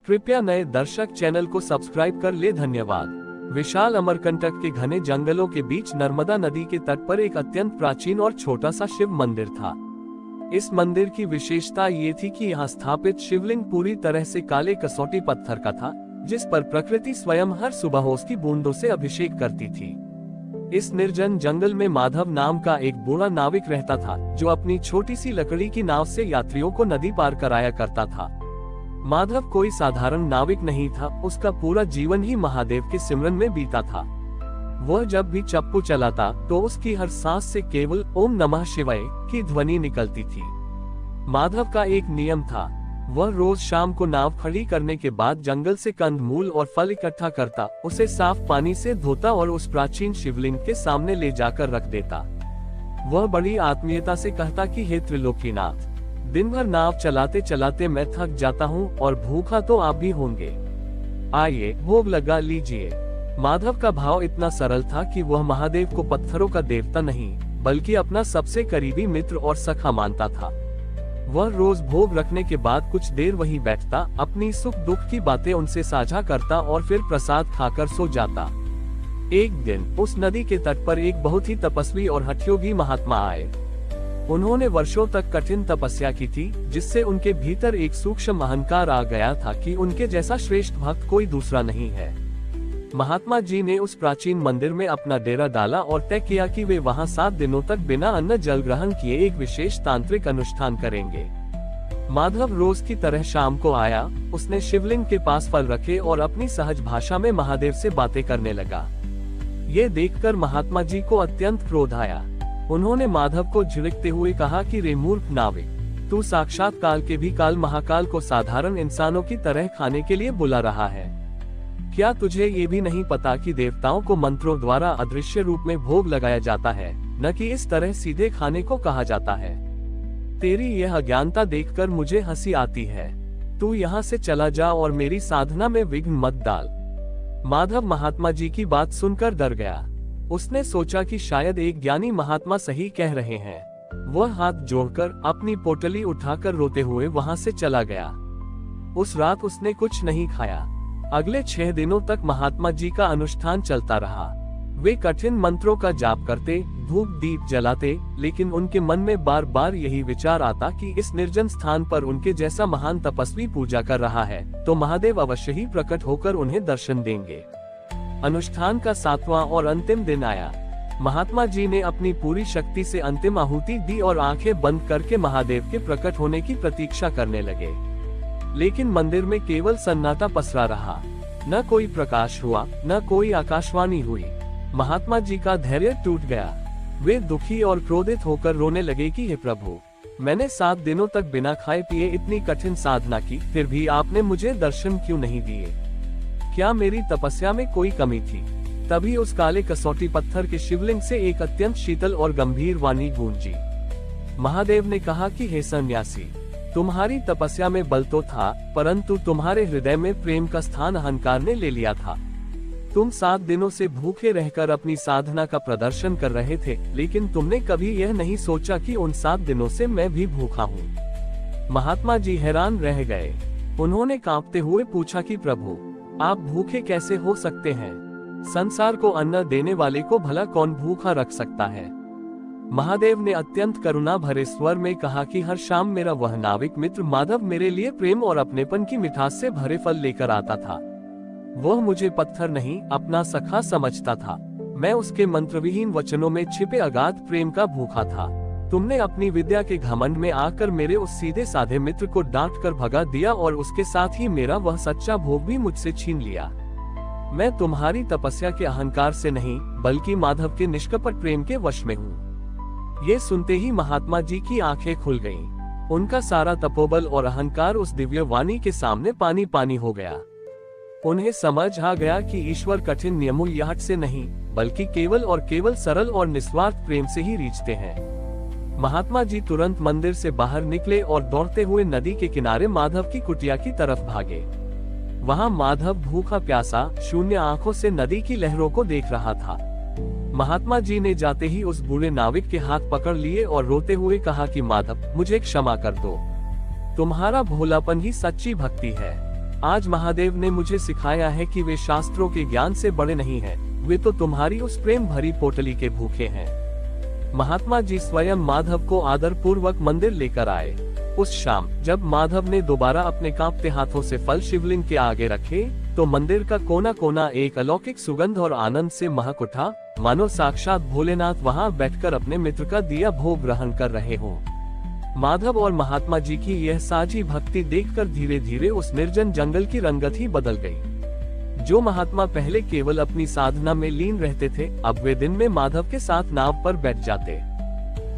कृपया नए दर्शक चैनल को सब्सक्राइब कर ले। धन्यवाद। विशाल अमरकंटक के घने जंगलों के बीच नर्मदा नदी के तट पर एक अत्यंत प्राचीन और छोटा सा शिव मंदिर था। इस मंदिर की विशेषता ये थी कि यहाँ स्थापित शिवलिंग पूरी तरह से काले कसौटी पत्थर का था, जिस पर प्रकृति स्वयं हर सुबह उसकी बूंदों से अभिषेक करती थी। इस निर्जन जंगल में माधव नाम का एक बूढ़ा नाविक रहता था, जो अपनी छोटी सी लकड़ी की नाव से यात्रियों को नदी पार कराया करता था। माधव कोई साधारण नाविक नहीं था, उसका पूरा जीवन ही महादेव के सिमरन में बीता था। वह जब भी चप्पू चलाता तो उसकी हर सांस से केवल ओम नमः शिवाय की ध्वनि निकलती थी। माधव का एक नियम था, वह रोज शाम को नाव खड़ी करने के बाद जंगल से कंदमूल और फल इकट्ठा करता, उसे साफ पानी से धोता और उस प्राचीन शिवलिंग के सामने ले जाकर रख देता। वह बड़ी आत्मीयता से कहता कि हे त्रिलोकीनाथ, दिन भर नाव चलाते चलाते मैं थक जाता हूँ और भूखा तो आप भी होंगे, आइए भोग लगा लीजिए। माधव का भाव इतना सरल था कि वह महादेव को पत्थरों का देवता नहीं, बल्कि अपना सबसे करीबी मित्र और सखा मानता था। वह रोज भोग रखने के बाद कुछ देर वहीं बैठता, अपनी सुख दुख की बातें उनसे साझा करता और फिर प्रसाद खाकर सो जाता। एक दिन उस नदी के तट पर एक बहुत ही तपस्वी और हठयोगी महात्मा आए। उन्होंने वर्षों तक कठिन तपस्या की थी, जिससे उनके भीतर एक सूक्ष्म अहंकार आ गया था कि उनके जैसा श्रेष्ठ भक्त कोई दूसरा नहीं है। महात्मा जी ने उस प्राचीन मंदिर में अपना डेरा डाला और तय किया कि वे वहां 7 दिनों तक बिना अन्न जल ग्रहण किए एक विशेष तांत्रिक अनुष्ठान करेंगे। माधव रोज की तरह शाम को आया, उसने शिवलिंग के पास फल रखे और अपनी सहज भाषा में महादेव से बातें करने लगा। ये देखकर महात्मा जी को अत्यंत क्रोध आया। उन्होंने माधव को झिड़कते हुए कहा कि रे मूर्ख नाविक, तू साक्षात काल के भी काल महाकाल को साधारण इंसानों की तरह खाने के लिए बुला रहा है। क्या तुझे ये भी नहीं पता कि देवताओं को मंत्रों द्वारा अदृश्य रूप में भोग लगाया जाता है, न कि इस तरह सीधे खाने को कहा जाता है। तेरी यह अज्ञानता देखकर मुझे हंसी आती है। तू यहाँ से चला जा और मेरी साधना में विघ्न मत डाल। माधव महात्मा जी की बात सुनकर डर गया। उसने सोचा कि शायद एक ज्ञानी महात्मा सही कह रहे हैं। वह हाथ जोड़कर अपनी पोटली उठाकर रोते हुए वहां से चला गया। उस रात उसने कुछ नहीं खाया। अगले 6 दिनों तक महात्मा जी का अनुष्ठान चलता रहा। वे कठिन मंत्रों का जाप करते, धूप दीप जलाते, लेकिन उनके मन में बार बार यही विचार आता कि इस निर्जन स्थान पर उनके जैसा महान तपस्वी पूजा कर रहा है, तो महादेव अवश्य ही प्रकट होकर उन्हें दर्शन देंगे। अनुष्ठान का 7वां और अंतिम दिन आया। महात्मा जी ने अपनी पूरी शक्ति से अंतिम आहुति दी और आंखें बंद करके महादेव के प्रकट होने की प्रतीक्षा करने लगे। लेकिन मंदिर में केवल सन्नाटा पसरा रहा। न कोई प्रकाश हुआ, न कोई आकाशवाणी हुई। महात्मा जी का धैर्य टूट गया। वे दुखी और क्रोधित होकर रोने लगे कि हे प्रभु, मैंने 7 दिनों तक बिना खाए पिए इतनी कठिन साधना की, फिर भी आपने मुझे दर्शन क्यों नहीं दिए? क्या मेरी तपस्या में कोई कमी थी? तभी उस काले कसौटी पत्थर के शिवलिंग से एक अत्यंत शीतल और गंभीर वाणी गूंजी। महादेव ने कहा कि हे सन्यासी, तुम्हारी तपस्या में बल तो था, परंतु तुम्हारे हृदय में प्रेम का स्थान अहंकार ने ले लिया था। तुम 7 दिनों से भूखे रहकर अपनी साधना का प्रदर्शन कर रहे थे, लेकिन तुमने कभी यह नहीं सोचा कि उन 7 दिनों से मैं भी भूखा हूँ। महात्मा जी हैरान रह गए। उन्होंने कांपते हुए पूछा कि प्रभु, आप भूखे कैसे हो सकते हैं? संसार को अन्न देने वाले को भला कौन भूखा रख सकता है? महादेव ने अत्यंत करुणा भरे स्वर में कहा कि हर शाम मेरा वह नाविक मित्र माधव मेरे लिए प्रेम और अपनेपन की मिठास से भरे फल लेकर आता था। वह मुझे पत्थर नहीं, अपना सखा समझता था। मैं उसके मंत्रविहीन वचनों में छिपे अगाध प्रेम का भूखा था। तुमने अपनी विद्या के घमंड में आकर मेरे उस सीधे साधे मित्र को डांट कर भगा दिया और उसके साथ ही मेरा वह सच्चा भोग भी मुझसे छीन लिया। मैं तुम्हारी तपस्या के अहंकार से नहीं, बल्कि माधव के निष्कपट प्रेम के वश में हूँ। ये सुनते ही महात्मा जी की आंखें खुल गईं। उनका सारा तपोबल और अहंकार उस दिव्य वाणी के सामने पानी पानी हो गया। उन्हें समझ आ गया कि ईश्वर कठिन नियमों याहट से नहीं, बल्कि केवल और केवल सरल और निस्वार्थ प्रेम से ही रीझते हैं। महात्मा जी तुरंत मंदिर से बाहर निकले और दौड़ते हुए नदी के किनारे माधव की कुटिया की तरफ भागे। वहां माधव भूखा प्यासा शून्य आंखों से नदी की लहरों को देख रहा था। महात्मा जी ने जाते ही उस बूढ़े नाविक के हाथ पकड़ लिए और रोते हुए कहा कि माधव, मुझे क्षमा कर दो। तुम्हारा भोलापन ही सच्ची भक्ति है। आज महादेव ने मुझे सिखाया है कि वे शास्त्रों के ज्ञान से बड़े नहीं हैं, वे तो तुम्हारी उस प्रेम भरी पोटली के भूखे हैं। महात्मा जी स्वयं माधव को आदर पूर्वक मंदिर लेकर आए। उस शाम जब माधव ने दोबारा अपने कांपते हाथों से फल शिवलिंग के आगे रखे, तो मंदिर का कोना कोना एक अलौकिक सुगंध और आनंद से महक उठा, मानो साक्षात भोलेनाथ वहां बैठकर अपने मित्र का दिया भोग ग्रहण कर रहे हों। माधव और महात्मा जी की यह साझी भक्ति देखकर धीरे धीरे उस निर्जन जंगल की रंगत ही बदल गई। जो महात्मा पहले केवल अपनी साधना में लीन रहते थे, अब वे दिन में माधव के साथ नाव पर बैठ जाते।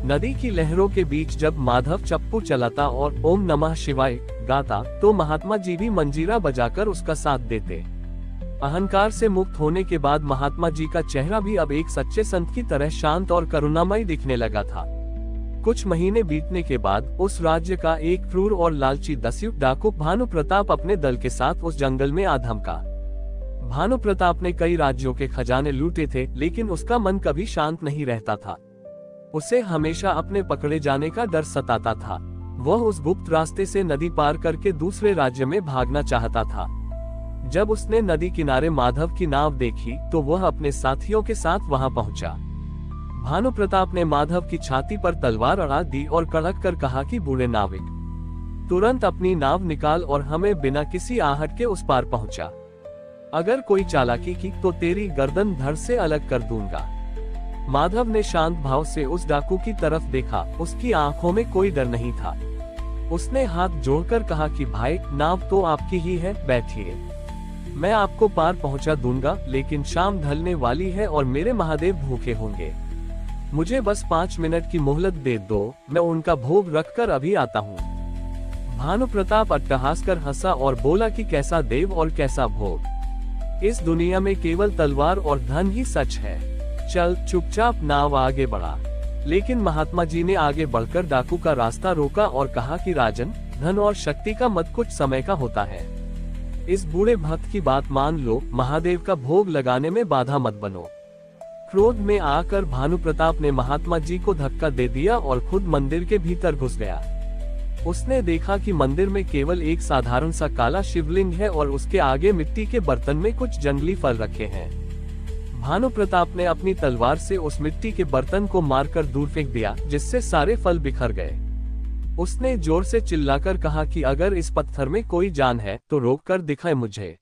नदी की लहरों के बीच जब माधव चप्पू चलाता और ओम नमः शिवाय गाता, तो महात्मा जी भी मंजीरा बजाकर उसका साथ देते। अहंकार से मुक्त होने के बाद महात्मा जी का चेहरा भी अब एक सच्चे संत की तरह शांत और करुणामय दिखने लगा था। कुछ महीने बीतने के बाद उस राज्य का एक क्रूर और लालची दस्युत डाकू भानु प्रताप अपने दल के साथ उस जंगल में आ धमका। भानु प्रताप ने कई राज्यों के खजाने लूटे थे, लेकिन उसका मन कभी शांत नहीं रहता था। उसे हमेशा अपने पकड़े जाने का डर सताता था। वह उस गुप्त रास्ते से नदी पार करके दूसरे राज्य में भागना चाहता था। जब उसने नदी किनारे माधव की नाव देखी, तो वह अपने साथियों के साथ वहां पहुंचा। भानु प्रताप ने माधव की छाती पर तलवार अड़ा दी और कड़क कर कहा कि बूढ़े नाविक, तुरंत अपनी नाव निकाल और हमें बिना किसी आहट के उस पार पहुंचा। अगर कोई चालाकी की तो तेरी गर्दन धड़ से अलग कर दूंगा। माधव ने शांत भाव से उस डाकू की तरफ देखा। उसकी आंखों में कोई डर नहीं था। उसने हाथ जोड़कर कहा कि भाई, नाव तो आपकी ही है, बैठिए। मैं आपको पार पहुंचा दूंगा, लेकिन शाम ढलने वाली है और मेरे महादेव भूखे होंगे। मुझे बस 5 मिनट की मोहलत दे दो, मैं उनका भोग रखकर अभी आता हूँ। भानु प्रताप अट्टहास कर हंसा और बोला कि कैसा देव और कैसा भोग। इस दुनिया में केवल तलवार और धन ही सच है। चल। चुपचाप नाव आगे बढ़ा। लेकिन महात्मा जी ने आगे बढ़कर डाकू का रास्ता रोका और कहा कि राजन, धन और शक्ति का मत कुछ समय का होता है। इस बूढ़े भक्त की बात मान लो, महादेव का भोग लगाने में बाधा मत बनो। क्रोध में आकर भानु प्रताप ने महात्मा जी को धक्का दे दिया और खुद मंदिर के भीतर घुस गया। उसने देखा कि मंदिर में केवल एक साधारण सा काला शिवलिंग है और उसके आगे मिट्टी के बर्तन में कुछ जंगली फल रखे हैं। भानु प्रताप ने अपनी तलवार से उस मिट्टी के बर्तन को मारकर दूर फेंक दिया, जिससे सारे फल बिखर गए। उसने जोर से चिल्लाकर कहा कि अगर इस पत्थर में कोई जान है तो रोक कर दिखाए मुझे।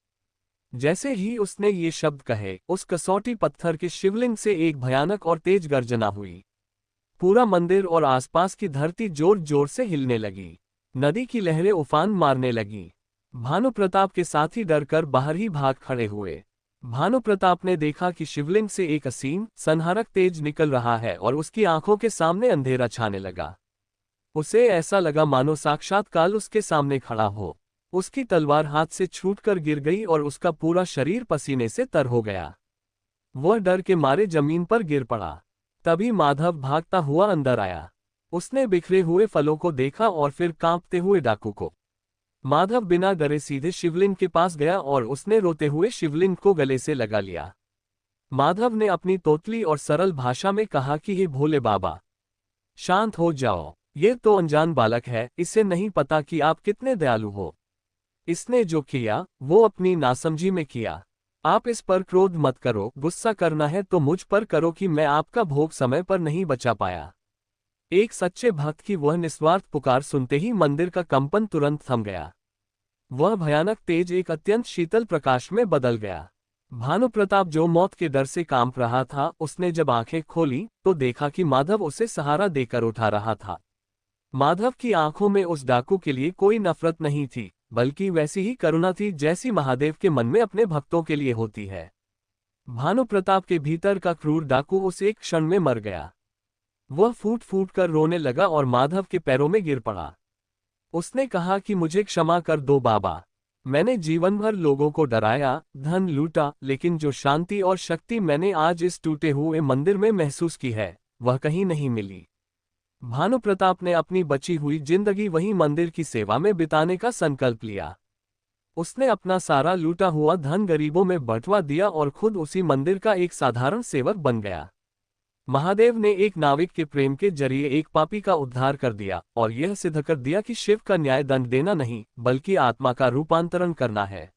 जैसे ही उसने ये शब्द कहे, उस कसौटी पत्थर के शिवलिंग से एक भयानक और तेज गर्जना हुई। पूरा मंदिर और आसपास की धरती जोर जोर से हिलने लगी। नदी की लहरें उफान मारने लगीं। भानु प्रताप के साथी डरकर बाहर ही भाग खड़े हुए। भानु प्रताप ने देखा कि शिवलिंग से एक असीम संहारक तेज निकल रहा है और उसकी आंखों के सामने अंधेरा छाने लगा। उसे ऐसा लगा मानो साक्षात काल उसके सामने खड़ा हो। उसकी तलवार हाथ से छूटकर गिर गई और उसका पूरा शरीर पसीने से तर हो गया। वह डर के मारे जमीन पर गिर पड़ा। तभी माधव भागता हुआ अंदर आया। उसने बिखरे हुए फलों को देखा और फिर कांपते हुए डाकू को। माधव बिना डरे सीधे शिवलिंग के पास गया और उसने रोते हुए शिवलिंग को गले से लगा लिया। माधव ने अपनी तोतली और सरल भाषा में कहा कि हे भोले बाबा, शांत हो जाओ। ये तो अनजान बालक है, इसे नहीं पता कि आप कितने दयालु हो। इसने जो किया वो अपनी नासमझी में किया। आप इस पर क्रोध मत करो। गुस्सा करना है तो मुझ पर करो कि मैं आपका भोग समय पर नहीं बचा पाया। एक सच्चे भक्त की वह निस्वार्थ पुकार सुनते ही मंदिर का कंपन तुरंत थम गया। वह भयानक तेज एक अत्यंत शीतल प्रकाश में बदल गया। भानु प्रताप जो मौत के डर से कांप रहा था, उसने जब आंखें खोली तो देखा कि माधव उसे सहारा देकर उठा रहा था। माधव की आंखों में उस डाकू के लिए कोई नफरत नहीं थी, बल्कि वैसी ही करुणा थी जैसी महादेव के मन में अपने भक्तों के लिए होती है। भानु प्रताप के भीतर का क्रूर डाकू उस एक क्षण में मर गया। वह फूट फूट कर रोने लगा और माधव के पैरों में गिर पड़ा। उसने कहा कि मुझे क्षमा कर दो बाबा। मैंने जीवन भर लोगों को डराया, धन लूटा, लेकिन जो शांति और शक्ति मैंने आज इस टूटे हुए मंदिर में महसूस की है, वह कहीं नहीं मिली। भानु प्रताप ने अपनी बची हुई जिंदगी वहीं मंदिर की सेवा में बिताने का संकल्प लिया। उसने अपना सारा लूटा हुआ धन गरीबों में बंटवा दिया और खुद उसी मंदिर का एक साधारण सेवक बन गया। महादेव ने एक नाविक के प्रेम के जरिए एक पापी का उद्धार कर दिया और यह सिद्ध कर दिया कि शिव का न्याय दंड देना नहीं, बल्कि आत्मा का रूपांतरण करना है।